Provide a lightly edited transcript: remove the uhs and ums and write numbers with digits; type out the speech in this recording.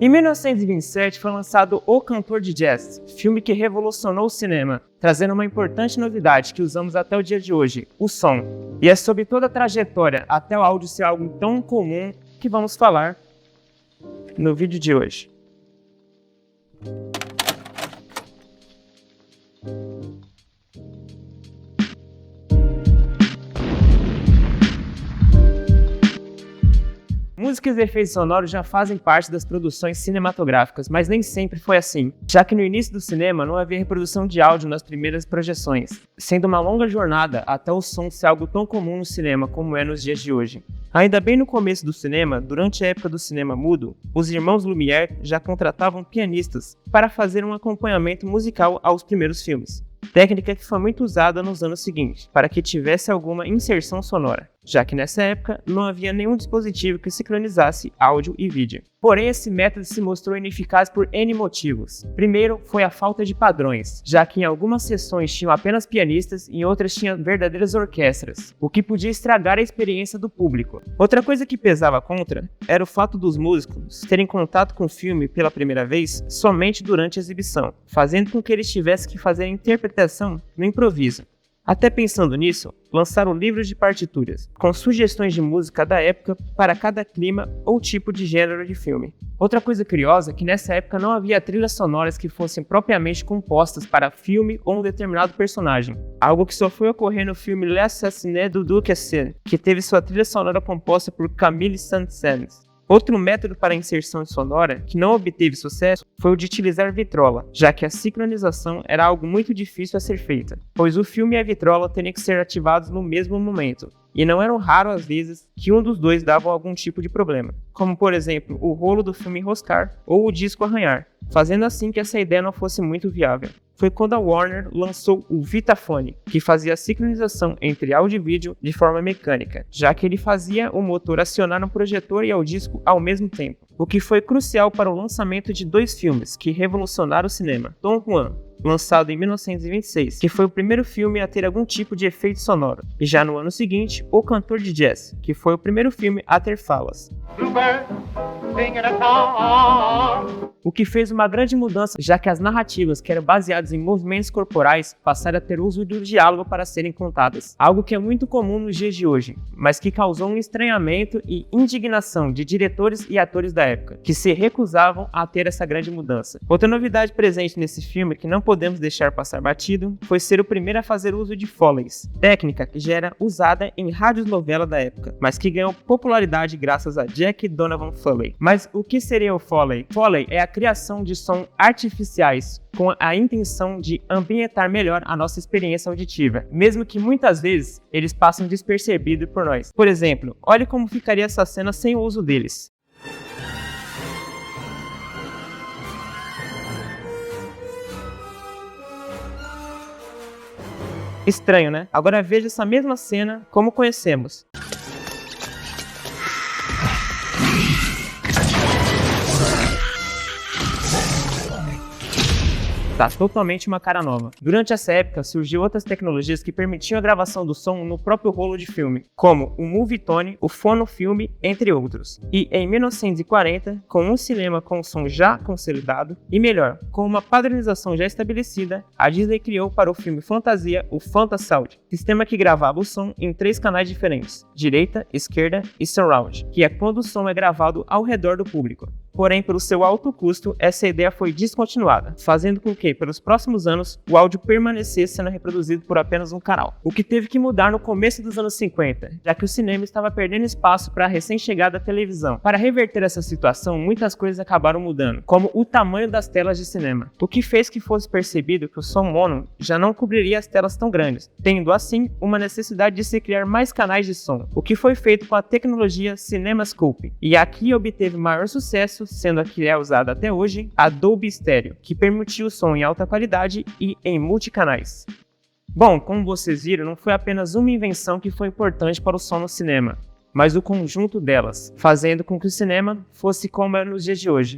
Em 1927 foi lançado O Cantor de Jazz, filme que revolucionou o cinema, trazendo uma importante novidade que usamos até o dia de hoje, o som. E é sobre toda a trajetória até o áudio ser algo tão comum que vamos falar no vídeo de hoje. Músicas e efeitos sonoros já fazem parte das produções cinematográficas, mas nem sempre foi assim, já que no início do cinema não havia reprodução de áudio nas primeiras projeções, sendo uma longa jornada até o som ser algo tão comum no cinema como é nos dias de hoje. Ainda bem no começo do cinema, durante a época do cinema mudo, os irmãos Lumière já contratavam pianistas para fazer um acompanhamento musical aos primeiros filmes. Técnica que foi muito usada nos anos seguintes, para que tivesse alguma inserção sonora, já que nessa época não havia nenhum dispositivo que sincronizasse áudio e vídeo. Porém, esse método se mostrou ineficaz por N motivos. Primeiro, foi a falta de padrões, já que em algumas sessões tinham apenas pianistas e em outras tinham verdadeiras orquestras, o que podia estragar a experiência do público. Outra coisa que pesava contra era o fato dos músicos terem contato com o filme pela primeira vez somente durante a exibição, fazendo com que eles tivessem que fazer a interpretação no improviso. Até pensando nisso, lançaram livros de partituras, com sugestões de música da época para cada clima ou tipo de gênero de filme. Outra coisa curiosa é que nessa época não havia trilhas sonoras que fossem propriamente compostas para filme ou um determinado personagem, algo que só foi ocorrer no filme L'Assassinat du Duc-Cassel, que teve sua trilha sonora composta por Camille Saint-Saëns. Outro método para a inserção sonora que não obteve sucesso foi o de utilizar vitrola, já que a sincronização era algo muito difícil a ser feita, pois o filme e a vitrola teriam que ser ativados no mesmo momento, e não eram raro às vezes que um dos dois dava algum tipo de problema, como por exemplo o rolo do filme enroscar ou o disco arranhar, fazendo assim que essa ideia não fosse muito viável. Foi quando a Warner lançou o Vitaphone, que fazia a sincronização entre áudio e vídeo de forma mecânica, já que ele fazia o motor acionar um projetor e ao disco ao mesmo tempo, o que foi crucial para o lançamento de dois filmes que revolucionaram o cinema: Don Juan, lançado em 1926, que foi o primeiro filme a ter algum tipo de efeito sonoro, e já no ano seguinte, O Cantor de Jazz, que foi o primeiro filme a ter falas. O que fez uma grande mudança, já que as narrativas que eram baseadas em movimentos corporais passaram a ter uso do diálogo para serem contadas, algo que é muito comum nos dias de hoje, mas que causou um estranhamento e indignação de diretores e atores da época, que se recusavam a ter essa grande mudança. Outra novidade presente nesse filme que não podemos deixar passar batido foi ser o primeiro a fazer uso de Foleys, técnica que já era usada em rádios-novela da época, mas que ganhou popularidade graças a Jack Donovan Foley. Mas o que seria o Foley? Foley é a criação de sons artificiais com a intenção de ambientar melhor a nossa experiência auditiva, mesmo que muitas vezes eles passam despercebidos por nós. Por exemplo, olhe como ficaria essa cena sem o uso deles. Estranho, né? Agora veja essa mesma cena como conhecemos. Tá totalmente uma cara nova. Durante essa época, surgiu outras tecnologias que permitiam a gravação do som no próprio rolo de filme, como o Movietone, o Fonofilme, entre outros. E em 1940, com um cinema com o som já consolidado, e melhor, com uma padronização já estabelecida, a Disney criou para o filme fantasia o Fantasound, sistema que gravava o som em 3 canais diferentes, direita, esquerda e surround, que é quando o som é gravado ao redor do público. Porém, pelo seu alto custo, essa ideia foi descontinuada, fazendo com que, pelos próximos anos, o áudio permanecesse sendo reproduzido por apenas um canal. O que teve que mudar no começo dos anos 50, já que o cinema estava perdendo espaço para a recém-chegada televisão. Para reverter essa situação, muitas coisas acabaram mudando, como o tamanho das telas de cinema, o que fez que fosse percebido que o som mono já não cobriria as telas tão grandes, tendo assim uma necessidade de se criar mais canais de som, o que foi feito com a tecnologia CinemaScope, e aqui obteve maior sucesso, sendo a que é usada até hoje, a Dolby Stereo, que permitiu o som em alta qualidade e em multicanais. Bom, como vocês viram, não foi apenas uma invenção que foi importante para o som no cinema, mas o conjunto delas, fazendo com que o cinema fosse como é nos dias de hoje.